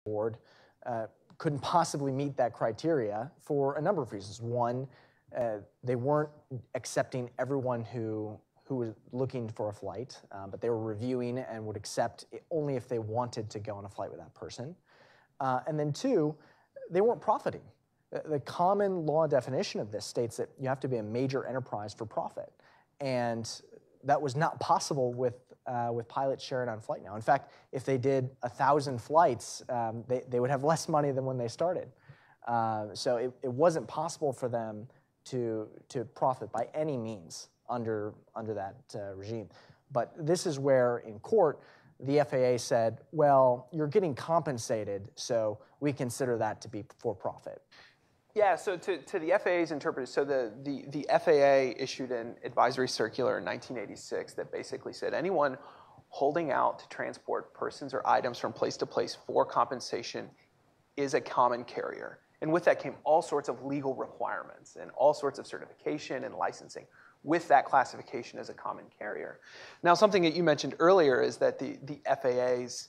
board couldn't possibly meet that criteria for a number of reasons. One, they weren't accepting everyone who was looking for a flight, but they were reviewing and would accept it only if they wanted to go on a flight with that person. And then two, they weren't profiting. The common law definition of this states that you have to be a major enterprise for profit. And that was not possible with pilots sharing on FlightNow. In fact, if they did 1,000 flights, they would have less money than when they started. So it wasn't possible for them to profit by any means under that regime. But this is where, in court, the FAA said, well, you're getting compensated, so we consider that to be for profit. Yeah, so to the FAA's interpretation, so the FAA issued an advisory circular in 1986 that basically said anyone holding out to transport persons or items from place to place for compensation is a common carrier. And with that came all sorts of legal requirements and all sorts of certification and licensing with that classification as a common carrier. Now, something that you mentioned earlier is that the FAA's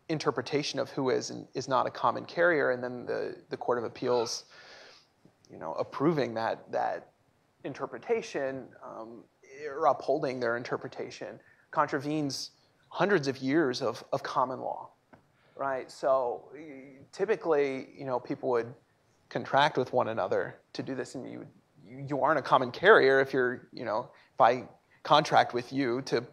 interpretation of who is and is not a common carrier, and then the Court of Appeals, approving that interpretation or upholding their interpretation contravenes hundreds of years of common law, right? So typically, people would contract with one another to do this, and you aren't a common carrier if if I contract with you to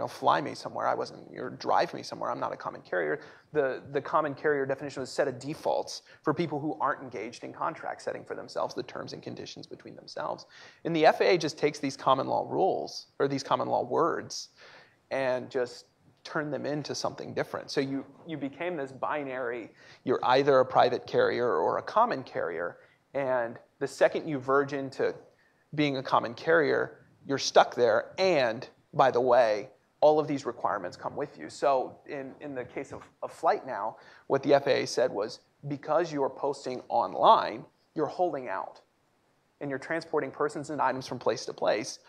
fly me somewhere, or drive me somewhere, I'm not a common carrier. The common carrier definition was a set of defaults for people who aren't engaged in contract setting for themselves, the terms and conditions between themselves. And the FAA just takes these common law rules, or these common law words, and just turn them into something different. So you became this binary, you're either a private carrier or a common carrier, and the second you verge into being a common carrier, you're stuck there, and by the way, all of these requirements come with you. So in the case of FlightNow, what the FAA said was, because you're posting online, you're holding out. And you're transporting persons and items from place to place.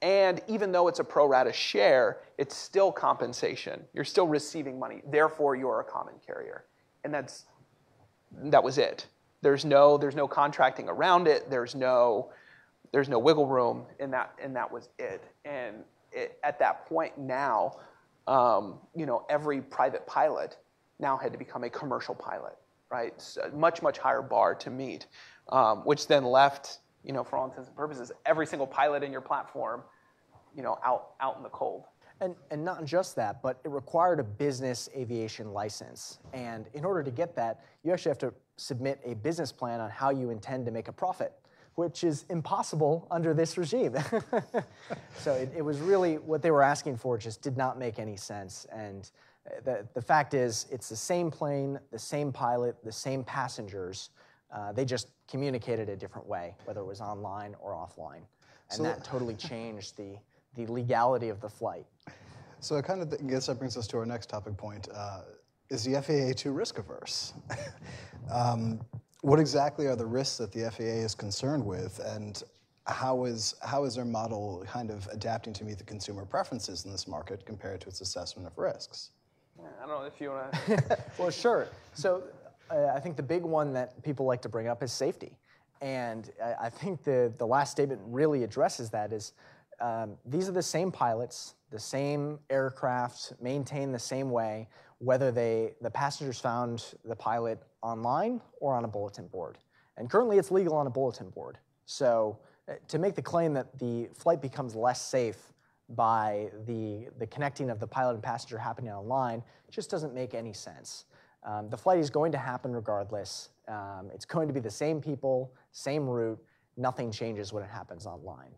And even though it's a pro rata share, it's still compensation. You're still receiving money. Therefore, you're a common carrier. And that was it. There's no contracting around it. There's no wiggle room, and that was it. And at that point now, every private pilot now had to become a commercial pilot, right? So much, much higher bar to meet, which then left, for all intents and purposes, every single pilot in your platform, out in the cold. And not just that, but it required a business aviation license. And in order to get that, you actually have to submit a business plan on how you intend to make a profit, which is impossible under this regime. So it was really what they were asking for just did not make any sense. And the fact is, it's the same plane, the same pilot, the same passengers. They just communicated a different way, whether it was online or offline. And that totally changed the legality of the flight. So I kind of guess that brings us to our next topic point. Is the FAA too risk averse? What exactly are the risks that the FAA is concerned with, and how is their model kind of adapting to meet the consumer preferences in this market compared to its assessment of risks? I don't know if you want to... Well, sure. So I think the big one that people like to bring up is safety. And I think the last statement really addresses that is these are the same pilots, the same aircraft, maintained the same way, whether the passengers found the pilot online or on a bulletin board. And currently it's legal on a bulletin board. So to make the claim that the flight becomes less safe by the connecting of the pilot and passenger happening online just doesn't make any sense. The flight is going to happen regardless. It's going to be the same people, same route. Nothing changes when it happens online.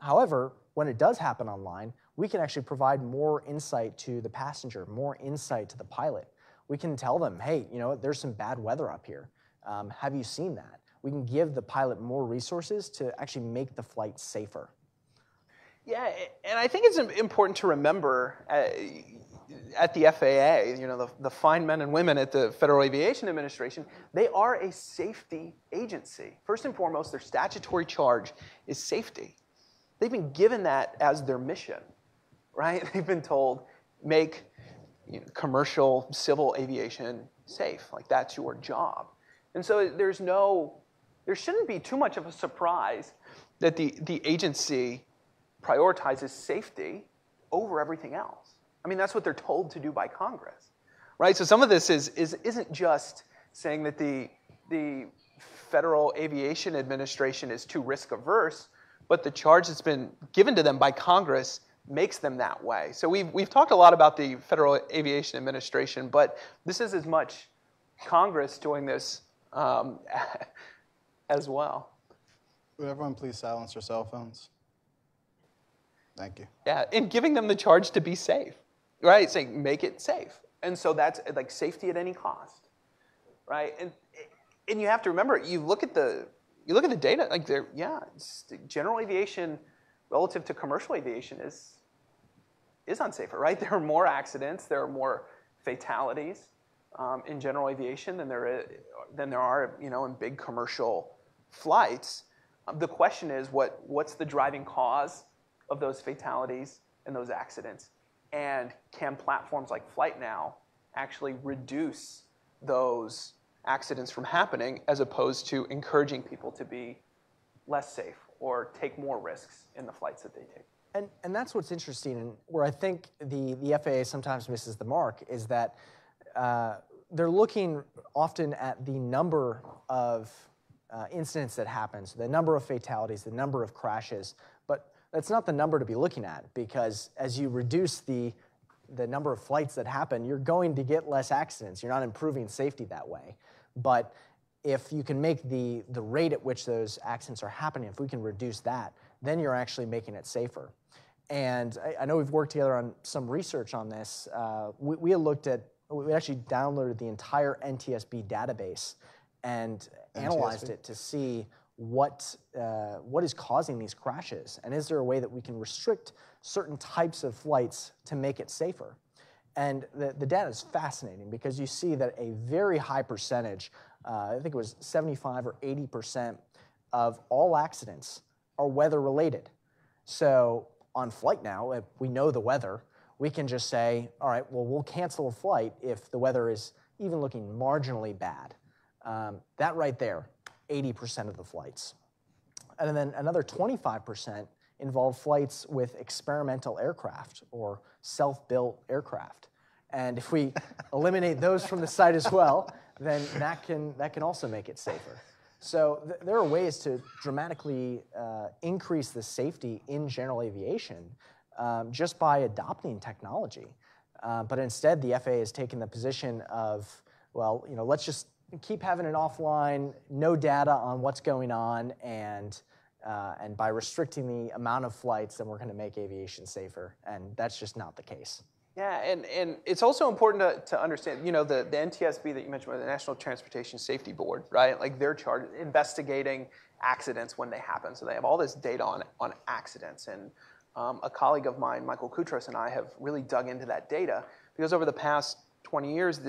However, when it does happen online, we can actually provide more insight to the passenger, more insight to the pilot. We can tell them, hey, there's some bad weather up here. Have you seen that? We can give the pilot more resources to actually make the flight safer. Yeah, and I think it's important to remember at the FAA, the fine men and women at the Federal Aviation Administration, they are a safety agency. First and foremost, their statutory charge is safety. They've been given that as their mission, right? They've been told, make commercial civil aviation safe. Like that's your job. And so there shouldn't be too much of a surprise that the agency prioritizes safety over everything else. I mean, that's what they're told to do by Congress, right? So some of this isn't just saying that the Federal Aviation Administration is too risk averse, but the charge that's been given to them by Congress makes them that way. So we've talked a lot about the Federal Aviation Administration, but this is as much Congress doing this as well. Would everyone please silence their cell phones? Thank you. Yeah, and giving them the charge to be safe, right? Saying make it safe. And so that's like safety at any cost, right? And you have to remember, you look at the data, like general aviation relative to commercial aviation is unsafer, right? There are more accidents, there are more fatalities in general aviation than there are, in big commercial flights. The question is, what's the driving cause of those fatalities and those accidents? And can platforms like FlightNow actually reduce those accidents from happening as opposed to encouraging people to be less safe or take more risks in the flights that they take? And that's what's interesting, and where I think the FAA sometimes misses the mark is that they're looking often at the number of incidents that happen, so the number of fatalities, the number of crashes, but that's not the number to be looking at, because as you reduce the number of flights that happen, you're going to get less accidents. You're not improving safety that way. But if you can make the rate at which those accidents are happening, if we can reduce that, then you're actually making it safer. And I know we've worked together on some research on this. We actually downloaded the entire NTSB database and analyzed it to see what is causing these crashes, and is there a way that we can restrict certain types of flights to make it safer? And the data is fascinating, because you see that a very high percentage, I think it was 75 or 80% of all accidents are weather related. So on FlightNow, if we know the weather, we can just say, all right, well, we'll cancel a flight if the weather is even looking marginally bad. That right there, 80% of the flights. And then another 25% involve flights with experimental aircraft or self-built aircraft. And if we eliminate those from the site as well, then that can also make it safer. So there are ways to dramatically increase the safety in general aviation just by adopting technology. But instead, the FAA has taken the position of, well, let's just keep having it offline, no data on what's going on, and by restricting the amount of flights, then we're going to make aviation safer. And that's just not the case. Yeah, and it's also important to understand, the NTSB that you mentioned, the National Transportation Safety Board, right? Like they're charged investigating accidents when they happen. So they have all this data on accidents. And a colleague of mine, Michael Koutros, and I have really dug into that data, because over the past 20 years,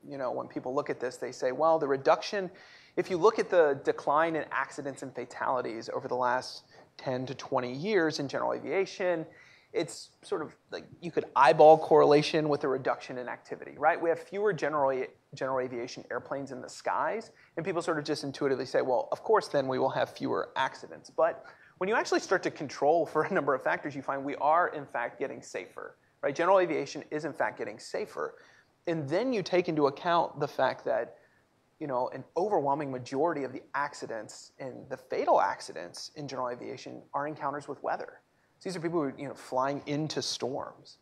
when people look at this, they say, well, the reduction, if you look at the decline in accidents and fatalities over the last 10 to 20 years in general aviation, it's sort of like you could eyeball correlation with a reduction in activity, right? We have fewer general aviation airplanes in the skies, and people sort of just intuitively say, well, of course, then we will have fewer accidents. But when you actually start to control for a number of factors, you find we are, in fact, getting safer, right? General aviation is, in fact, getting safer. And then you take into account the fact that, an overwhelming majority of the accidents and the fatal accidents in general aviation are encounters with weather. So these are people who are, flying into storms,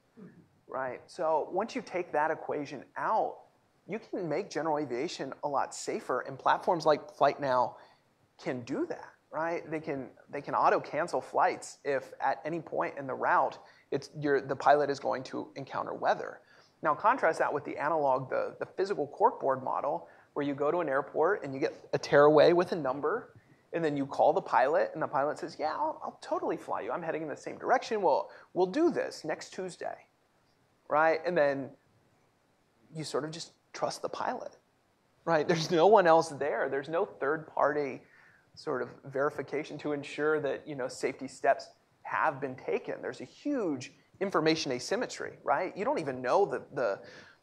right? So once you take that equation out, you can make general aviation a lot safer, and platforms like FlightNow can do that, right? They can auto-cancel flights if at any point in the route the pilot is going to encounter weather. Now contrast that with the analog, the physical corkboard model, where you go to an airport and you get a tearaway with a number, and then you call the pilot, and the pilot says, yeah, I'll totally fly you. I'm heading in the same direction. Well, we'll do this next Tuesday, right? And then you sort of just trust the pilot, right? There's no one else there. There's no third-party sort of verification to ensure that, safety steps have been taken. There's a huge information asymmetry, right? You don't even know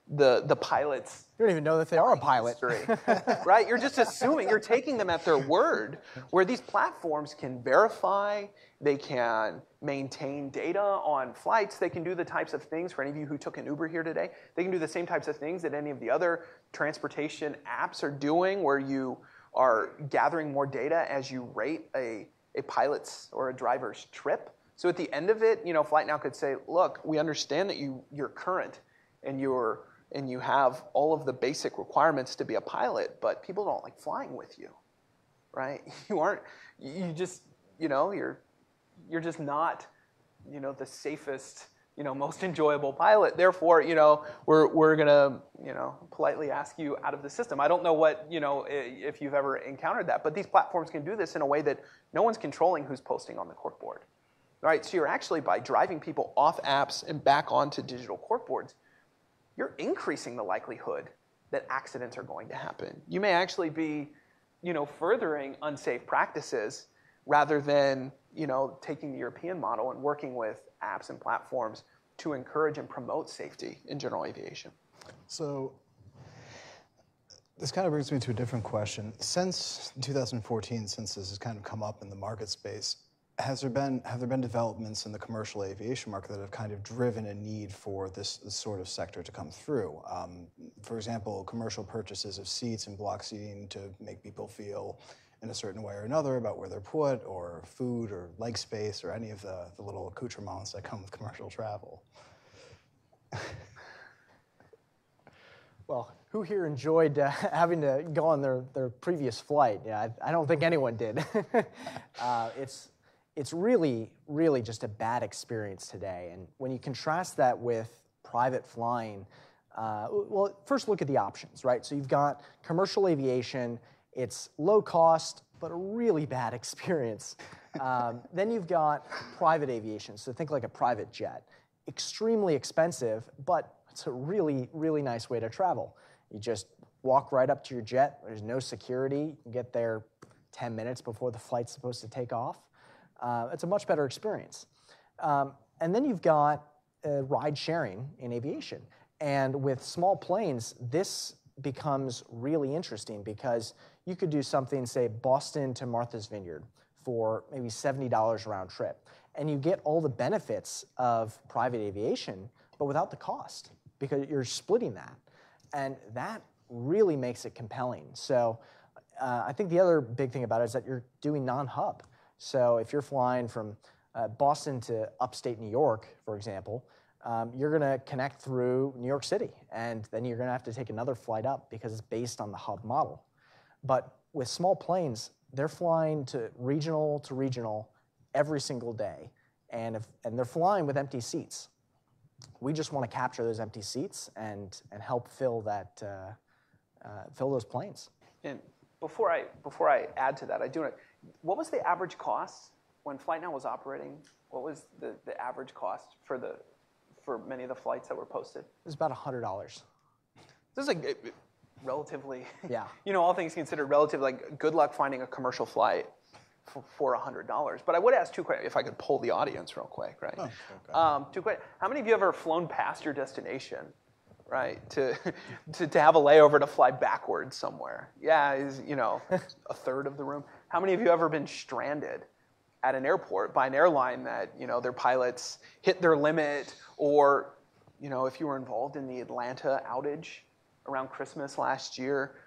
the pilots. You don't even know that they are a pilot. Right? You're just assuming, you're taking them at their word, where these platforms can verify, they can maintain data on flights, they can do the types of things, for any of you who took an Uber here today, they can do the same types of things that any of the other transportation apps are doing, where you are gathering more data as you rate a pilot's or a driver's trip. So at the end of it, FlightNow could say, look, we understand that you're current and you have all of the basic requirements to be a pilot, but people don't like flying with you, right? You're just not, the safest, most enjoyable pilot. Therefore, we're gonna, politely ask you out of the system. I don't know what, if you've ever encountered that, but these platforms can do this in a way that no one's controlling who's posting on the corkboard, right? So you're actually, by driving people off apps and back onto digital corkboards, you're increasing the likelihood that accidents are going to happen. You may actually be, furthering unsafe practices rather than, taking the European model and working with apps and platforms to encourage and promote safety in general aviation. So this kind of brings me to a different question. Since 2014, since this has kind of come up in the market space, have there been developments in the commercial aviation market that have kind of driven a need for this sort of sector to come through? For example, commercial purchases of seats and block seating to make people feel in a certain way or another about where they're put, or food or leg space, or any of the little accoutrements that come with commercial travel. Well, who here enjoyed having to go on their previous flight? Yeah, I don't think anyone did. It's really, really just a bad experience today. And when you contrast that with private flying, well, first look at the options, right? So you've got commercial aviation. It's low cost, but a really bad experience. Then you've got private aviation. So think like a private jet. Extremely expensive, but it's a really, really nice way to travel. You just walk right up to your jet. There's no security. You can get there 10 minutes before the flight's supposed to take off. It's a much better experience. And then you've got ride sharing in aviation. And with small planes, this becomes really interesting because you could do something, say, Boston to Martha's Vineyard for maybe $70 round trip. And you get all the benefits of private aviation, but without the cost, because you're splitting that. And that really makes it compelling. So I think the other big thing about it is that you're doing non-hub. So if you're flying from Boston to upstate New York, for example, you're going to connect through New York City, and then you're going to have to take another flight up because it's based on the hub model. But with small planes, they're flying to regional every single day, and they're flying with empty seats. We just want to capture those empty seats and help fill those planes. And before I add to that, what was the average cost when FlightNow was operating? What was the average cost for many of the flights that were posted? It was about $100. This is relatively, yeah. All things considered, relatively, good luck finding a commercial flight for $100. But I would ask two questions, if I could poll the audience real quick, right? Oh, okay. Two questions. How many of you have ever flown past your destination, right, to have a layover to fly backwards somewhere? Yeah, is a third of the room. How many of you have ever been stranded at an airport by an airline that their pilots hit their limit, or if you were involved in the Atlanta outage around Christmas last year,